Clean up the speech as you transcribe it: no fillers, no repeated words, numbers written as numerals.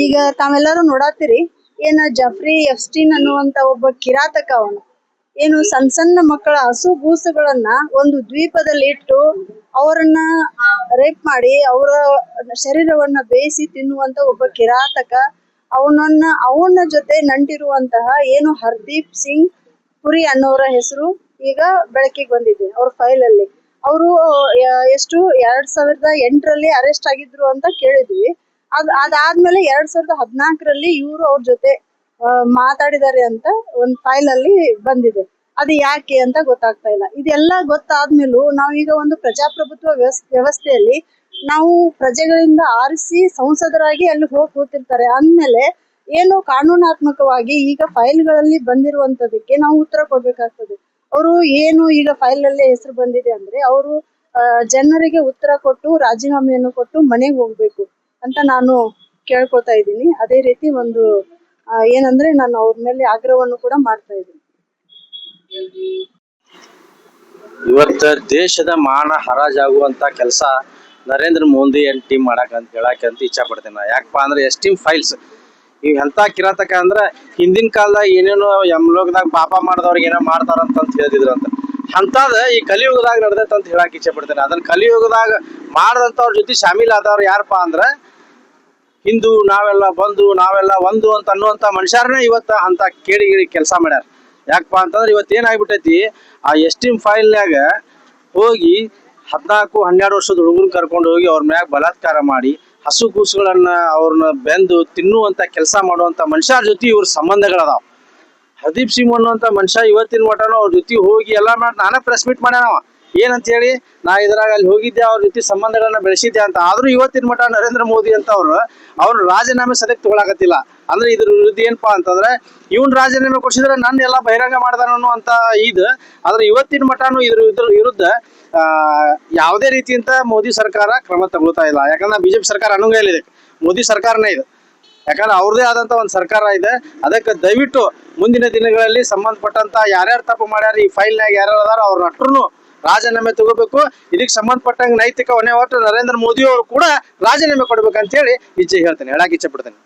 ಈಗ ತಾವೆಲ್ಲರೂ ನೋಡಾತಿರಿ ಏನ ಜಫ್ರಿ ಎಫ್ಸ್ಟೀನ್ ಅನ್ನುವಂತ ಒಬ್ಬ ಕಿರಾತಕ ಅವನು. ಏನು ಸಣ್ಣ ಸಣ್ಣ ಮಕ್ಕಳ ಹಸುಗೂಸುಗಳನ್ನ ಒಂದು ದ್ವೀಪದಲ್ಲಿ ಇಟ್ಟು ಅವರನ್ನ ರೇಪ್ ಮಾಡಿ ಅವರ ಶರೀರವನ್ನ ಬೇಯಿಸಿ ತಿನ್ನುವಂತ ಒಬ್ಬ ಕಿರಾತಕ. ಅವನ ಜೊತೆ ನಂಟಿರುವಂತಹ ಏನು ಹರ್ದೀಪ್ ಸಿಂಗ್ ಪುರಿ ಅನ್ನೋರ ಹೆಸರು ಈಗ ಬೆಳಕಿಗೆ ಬಂದಿದೆ ಅವ್ರ ಫೈಲ್ ಅಲ್ಲಿ. ಅವರು ಎಷ್ಟು 2008ರಲ್ಲಿ ಅರೆಸ್ಟ್ ಆಗಿದ್ರು ಅಂತ ಕೇಳಿದ್ವಿ. ಅದಾದ್ಮೇಲೆ 2014ರಲ್ಲಿ ಇವರು ಅವ್ರ ಜೊತೆ ಮಾತಾಡಿದ್ದಾರೆ ಅಂತ ಒಂದ್ ಫೈಲ್ ಅಲ್ಲಿ ಬಂದಿದೆ. ಅದು ಯಾಕೆ ಅಂತ ಗೊತ್ತಾಗ್ತಾ ಇಲ್ಲ. ಇದೆಲ್ಲ ಗೊತ್ತಾದ್ಮೇಲೂ ನಾವೀಗ ಒಂದು ಪ್ರಜಾಪ್ರಭುತ್ವ ವ್ಯವಸ್ಥೆಯಲ್ಲಿ ನಾವು ಪ್ರಜೆಗಳಿಂದ ಆರಿಸಿ ಸಂಸದರಾಗಿ ಅಲ್ಲಿ ಹೋಗಿ ಕೂತಿರ್ತಾರೆ ಅಂದ್ಮೇಲೆ ಏನು ಕಾನೂನಾತ್ಮಕವಾಗಿ ಈಗ ಫೈಲ್ಗಳಲ್ಲಿ ಬಂದಿರುವಂತದಕ್ಕೆ ನಾವು ಉತ್ತರ ಕೊಡ್ಬೇಕಾಗ್ತದೆ. ಅವರು ಏನು ಈಗ ಫೈಲ್ ಅಲ್ಲಿ ಹೆಸರು ಬಂದಿದೆ ಅಂದ್ರೆ ಅವರು ಜನರಿಗೆ ಉತ್ತರ ಕೊಟ್ಟು ರಾಜೀನಾಮೆಯನ್ನು ಕೊಟ್ಟು ಮನೆಗೆ ಹೋಗ್ಬೇಕು ಅಂತ ನಾನು ಕೇಳ್ಕೊತಾ ಇದ್ದೀನಿ. ಅದೇ ರೀತಿ ಒಂದು ಏನಂದ್ರೆ ನಾನು ಅವ್ರ ಮೇಲೆ ಆಗ್ರಹವನ್ನು ಕೂಡ ಮಾಡ್ತಾ ಇದ್ದೀನಿ. ಇವತ್ತ ದೇಶದ ಮಾನ ಹರಾಜಾಗುವಂತ ಕೆಲಸ ನರೇಂದ್ರ ಮೋದಿ ಟೀಮ್ ಹೇಳಕಂತ ಇಚ್ಛಾ ಪಡ್ತೇನೆ. ಯಾಕಪ್ಪ ಅಂದ್ರೆ ಎಸ್ಟೀಮ್ ಫೈಲ್ಸ್ ಇವ್ ಎಂತ ಕಿರಾತಕ ಅಂದ್ರ ಹಿಂದಿನ ಕಾಲದಾಗ ಏನೇನೋ ಯಮಲೋಕದಾಗ ಪಾಪ ಮಾಡಿದವ್ರಿಗೆ ಏನೋ ಮಾಡ್ತಾರಂತ ಹೇಳಿದ್ರಂತ. ಅಂತದ ಈ ಕಲಿಯುಗದಾಗ ನಡೆದೈತೆ ಅಂತ ಹೇಳಕ್ ಇಚ್ಛೆ ಪಡ್ತೇನೆ. ಅದನ್ನ ಕಲಿಯುಗದಾಗ ಮಾಡದಂತವ್ರ ಜೊತೆ ಶಾಮೀಲ್ ಆದವ್ರು ಯಾರಪ್ಪ ಅಂದ್ರ ಹಿಂದೂ ನಾವೆಲ್ಲ ಒಂದು ಅಂತ ಅನ್ನುವಂತ ಮನುಷ್ಯರನ್ನ ಇವತ್ತ ಅಂತ ಕೇಳಿ ಕೆಲಸ ಮಾಡ್ಯಾರ. ಯಾಕಪ್ಪ ಅಂತಂದ್ರೆ ಇವತ್ತು ಏನಾಗ್ಬಿಟ್ಟೈತಿ, ಆ ಎಸ್ಟೀಮ್ ಫೈಲ್ನಾಗ ಹೋಗಿ 14-12 ವರ್ಷದ ಹುಡುಗರು ಕರ್ಕೊಂಡು ಹೋಗಿ ಅವ್ರ ಮ್ಯಾಗ ಬಲಾತ್ಕಾರ ಮಾಡಿ ಹಸು ಕೂಸುಗಳನ್ನ ಅವ್ರನ್ನ ಬೆಂದು ತಿನ್ನುವಂತ ಕೆಲಸ ಮಾಡುವಂತ ಮನುಷ್ಯರ ಜೊತೆ ಇವ್ರ ಸಂಬಂಧಗಳದಾವ. ಹರ್ದೀಪ್ ಸಿಂಗ್ ಅನ್ನುವಂತ ಮನುಷ್ಯ ಇವತ್ತಿನ ಮಟನು ಅವ್ರ ಜೊತೆ ಹೋಗಿ ಎಲ್ಲ ಮಾಡಿ ನಾನೇ ಪ್ರೆಸ್ ಮೀಟ್ ಮಾಡ್ಯಾನವ. ಏನಂತ ಹೇಳಿ, ನಾ ಇದ್ರಾಗ ಅಲ್ಲಿ ಹೋಗಿದ್ದೆ, ಅವ್ರ ಜೊತೆ ಸಂಬಂಧಗಳನ್ನ ಬೆಳೆಸಿದ್ದೆ ಅಂತ. ಆದ್ರೂ ಇವತ್ತಿನ ಮಠ ನರೇಂದ್ರ ಮೋದಿ ಅಂತ ಅವ್ರು ರಾಜೀನಾಮೆ ಸದ್ಯಕ್ಕೆ ತಗೊಳಕತ್ತಿಲ್ಲ. ಅಂದ್ರೆ ಇದ್ರ ವಿರುದ್ಧ ಏನಪ್ಪಾ ಅಂತಂದ್ರೆ ಇವನ್ ರಾಜೀನಾಮೆ ಕೊಡ್ಸಿದ್ರೆ ನನ್ನ ಎಲ್ಲ ಬಹಿರಂಗ ಮಾಡ್ದಾನು ಅಂತ ಆದ್ರೆ ಇವತ್ತಿನ ಮಠನು ಇದ್ರ ವಿರುದ್ಧ ಯಾವುದೇ ರೀತಿಯಂತ ಮೋದಿ ಸರ್ಕಾರ ಕ್ರಮ ತಗೊಳ್ತಾ ಇಲ್ಲ. ಯಾಕಂದ್ರೆ ಬಿಜೆಪಿ ಸರ್ಕಾರ ಅನ್ನಂಗಿಲ್ಲ, ಮೋದಿ ಸರ್ಕಾರನೇ ಇದು. ಯಾಕಂದ್ರೆ ಅವ್ರದೇ ಆದಂತ ಒಂದು ಸರ್ಕಾರ ಇದೆ. ಅದಕ್ಕೆ ದಯವಿಟ್ಟು ಮುಂದಿನ ದಿನಗಳಲ್ಲಿ ಸಂಬಂಧಪಟ್ಟಂತ ಯಾರ್ಯಾರು ತಪ್ಪು ಮಾಡ್ಯಾರ ಈ ಫೈಲ್ನಾಗ ಯಾರ್ಯಾರು ಅದಾರ ಅವ್ರ ಅಟ್ರು ರಾಜೀನಾಮೆ ತಗೋಬೇಕು. ಇದಕ್ಕೆ ಸಂಬಂಧಪಟ್ಟಂಗೆ ನೈತಿಕ ಹೊಣೆ ಹೊತ್ತು ನರೇಂದ್ರ ಮೋದಿ ಅವರು ಕೂಡ ರಾಜೀನಾಮೆ ಕೊಡ್ಬೇಕಂತ ಹೇಳಿ ಹೇಳಕ್ ಇಚ್ಛೆ ಪಡ್ತೇನೆ.